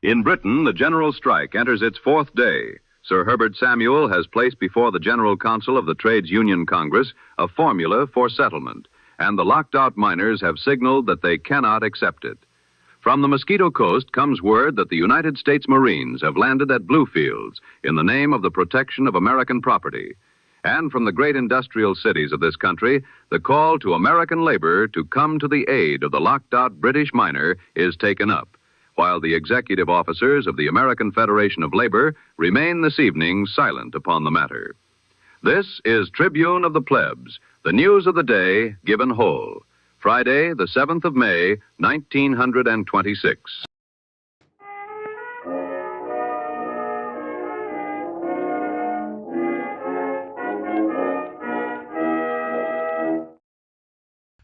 In Britain, the general strike enters its fourth day. Sir Herbert Samuel has placed before the General Council of the Trades Union Congress a formula for settlement, and the locked-out miners have signaled that they cannot accept it. From the Mosquito Coast comes word that the United States Marines have landed at Bluefields in the name of the protection of American property. And from the great industrial cities of this country, the call to American labor to come to the aid of the locked-out British miner is taken up, while the executive officers of the American Federation of Labor remain this evening silent upon the matter. This is Tribune of the Plebs, the news of the day given whole. Friday, the 7th of May, 1926.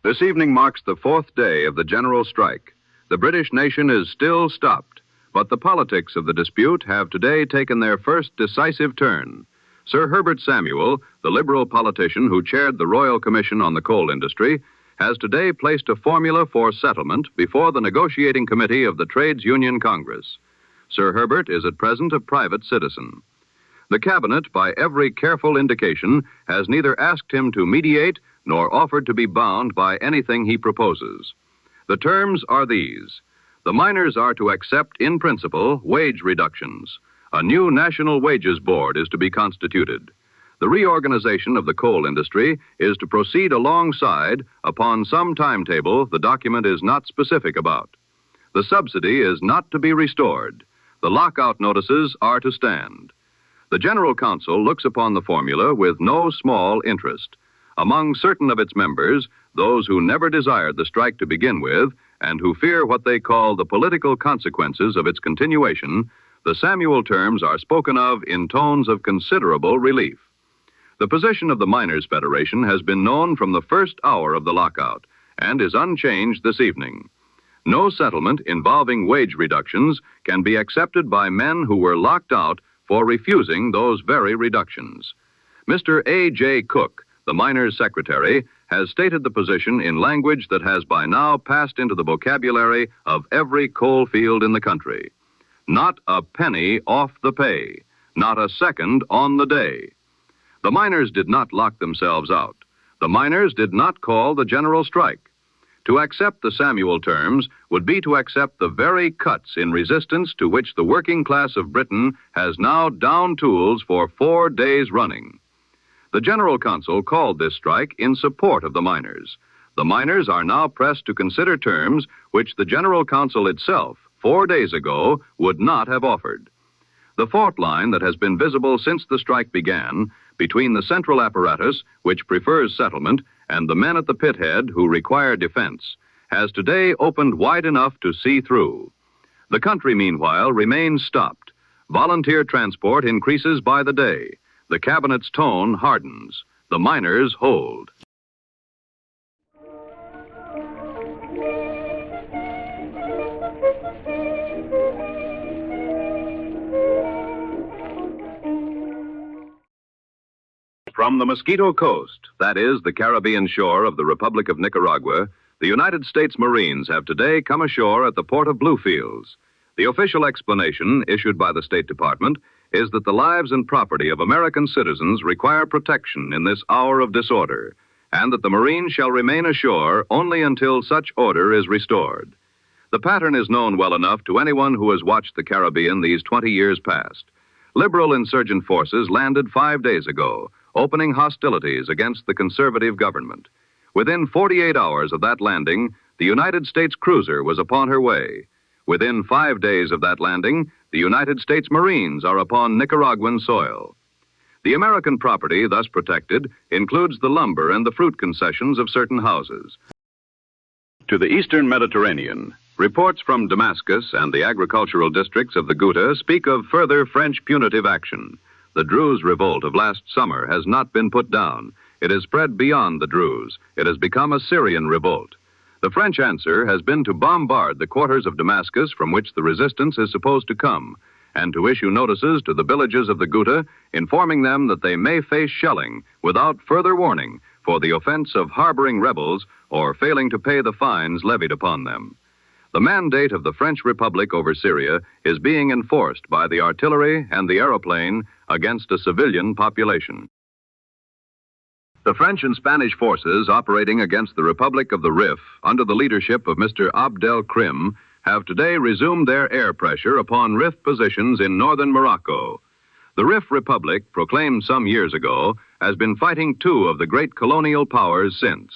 This evening marks the fourth day of the general strike. The British nation is still stopped, but the politics of the dispute have today taken their first decisive turn. Sir Herbert Samuel, the Liberal politician who chaired the Royal Commission on the Coal Industry, has today placed a formula for settlement before the negotiating committee of the Trades Union Congress. Sir Herbert is at present a private citizen. The Cabinet, by every careful indication, has neither asked him to mediate nor offered to be bound by anything he proposes. The terms are these. The miners are to accept, in principle, wage reductions. A new National Wages Board is to be constituted. The reorganization of the coal industry is to proceed alongside upon some timetable the document is not specific about. The subsidy is not to be restored. The lockout notices are to stand. The General Council looks upon the formula with no small interest. Among certain of its members, those who never desired the strike to begin with and who fear what they call the political consequences of its continuation, the Samuel terms are spoken of in tones of considerable relief. The position of the Miners' Federation has been known from the first hour of the lockout and is unchanged this evening. No settlement involving wage reductions can be accepted by men who were locked out for refusing those very reductions. Mr. A.J. Cook, the miners' secretary, has stated the position in language that has by now passed into the vocabulary of every coal field in the country. Not a penny off the pay, not a second on the day. The miners did not lock themselves out. The miners did not call the general strike. To accept the Samuel terms would be to accept the very cuts in resistance to which the working class of Britain has now downed tools for 4 days running. The General Council called this strike in support of the miners. The miners are now pressed to consider terms which the General Council itself, 4 days ago, would not have offered. The fault line that has been visible since the strike began between the central apparatus, which prefers settlement, and the men at the pit head who require defense, has today opened wide enough to see through. The country, meanwhile, remains stopped. Volunteer transport increases by the day. The Cabinet's tone hardens. The miners hold. From the Mosquito Coast, that is, the Caribbean shore of the Republic of Nicaragua, the United States Marines have today come ashore at the port of Bluefields. The official explanation issued by the State Department is that the lives and property of American citizens require protection in this hour of disorder, and that the Marines shall remain ashore only until such order is restored. The pattern is known well enough to anyone who has watched the Caribbean these 20 years past. Liberal insurgent forces landed 5 days ago, opening hostilities against the conservative government. Within 48 hours of that landing, the United States cruiser was upon her way. Within 5 days of that landing, the United States Marines are upon Nicaraguan soil. The American property thus protected includes the lumber and the fruit concessions of certain houses. To the eastern Mediterranean, reports from Damascus and the agricultural districts of the Ghouta speak of further French punitive action. The Druze revolt of last summer has not been put down. It has spread beyond the Druze. It has become a Syrian revolt. The French answer has been to bombard the quarters of Damascus from which the resistance is supposed to come, and to issue notices to the villages of the Ghouta informing them that they may face shelling without further warning for the offense of harboring rebels or failing to pay the fines levied upon them. The mandate of the French Republic over Syria is being enforced by the artillery and the aeroplane against a civilian population. The French and Spanish forces operating against the Republic of the Rif under the leadership of Mr. Abd el-Krim have today resumed their air pressure upon Rif positions in northern Morocco. The Rif Republic, proclaimed some years ago, has been fighting two of the great colonial powers since.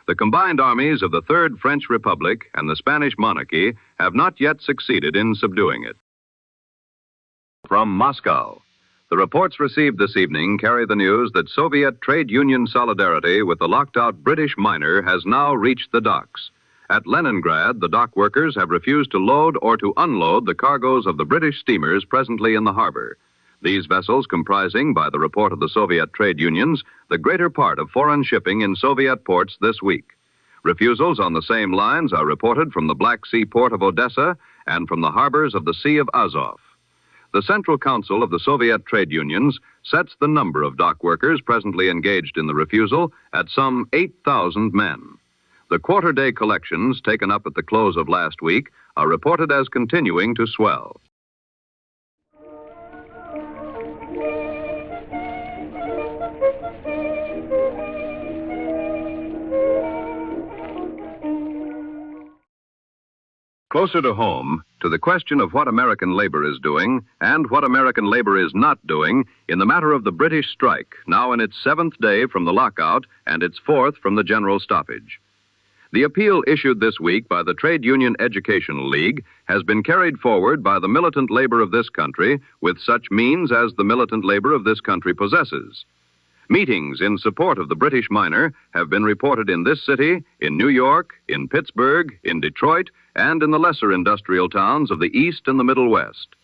The combined armies of the Third French Republic and the Spanish monarchy have not yet succeeded in subduing it. From Moscow, the reports received this evening carry the news that Soviet trade union solidarity with the locked-out British miner has now reached the docks. At Leningrad, the dock workers have refused to load or to unload the cargoes of the British steamers presently in the harbor. These vessels comprising, by the report of the Soviet trade unions, the greater part of foreign shipping in Soviet ports this week. Refusals on the same lines are reported from the Black Sea port of Odessa and from the harbors of the Sea of Azov. The Central Council of the Soviet trade unions sets the number of dock workers presently engaged in the refusal at some 8,000 men. The quarter-day collections taken up at the close of last week are reported as continuing to swell. Closer to home, to the question of what American labor is doing and what American labor is not doing in the matter of the British strike, now in its 7th day from the lockout and its 4th from the general stoppage. The appeal issued this week by the Trade Union Educational League has been carried forward by the militant labor of this country with such means as the militant labor of this country possesses. Meetings in support of the British miner have been reported in this city, in New York, in Pittsburgh, in Detroit, and in the lesser industrial towns of the East and the Middle West.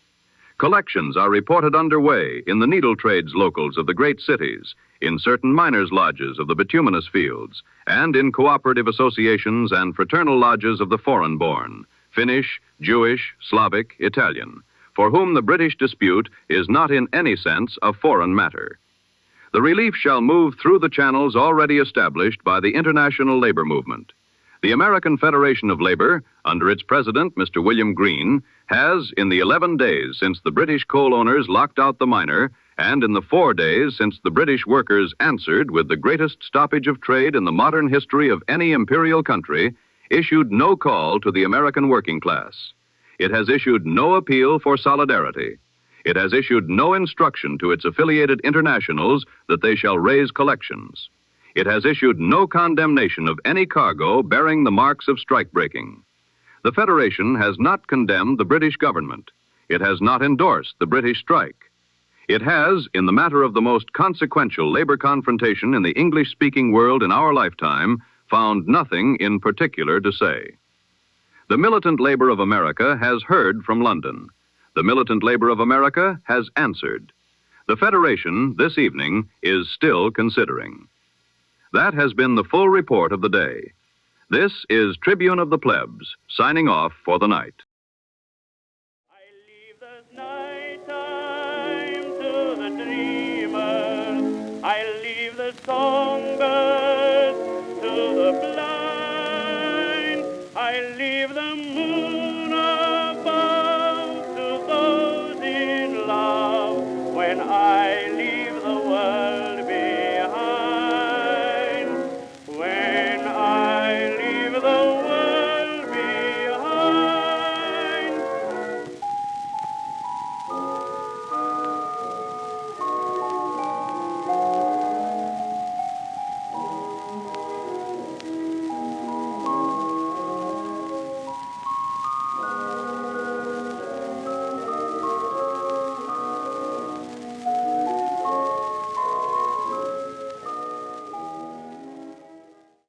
Collections are reported underway in the needle trades locals of the great cities, in certain miners' lodges of the bituminous fields, and in cooperative associations and fraternal lodges of the foreign-born, Finnish, Jewish, Slavic, Italian, for whom the British dispute is not in any sense a foreign matter. The relief shall move through the channels already established by the international labor movement. The American Federation of Labor, under its president, Mr. William Green, has, in the 11 days since the British coal owners locked out the miner, and in the 4 days since the British workers answered with the greatest stoppage of trade in the modern history of any imperial country, issued no call to the American working class. It has issued no appeal for solidarity. It has issued no instruction to its affiliated internationals that they shall raise collections. It has issued no condemnation of any cargo bearing the marks of strike-breaking. The Federation has not condemned the British government. It has not endorsed the British strike. It has, in the matter of the most consequential labor confrontation in the English-speaking world in our lifetime, found nothing in particular to say. The militant labor of America has heard from London. The militant labor of America has answered. The Federation, this evening, is still considering. That has been the full report of the day. This is Tribune of the Plebs, signing off for the night. I leave the night time to the dreamers. I leave the songbirds to the blind. I leave the moon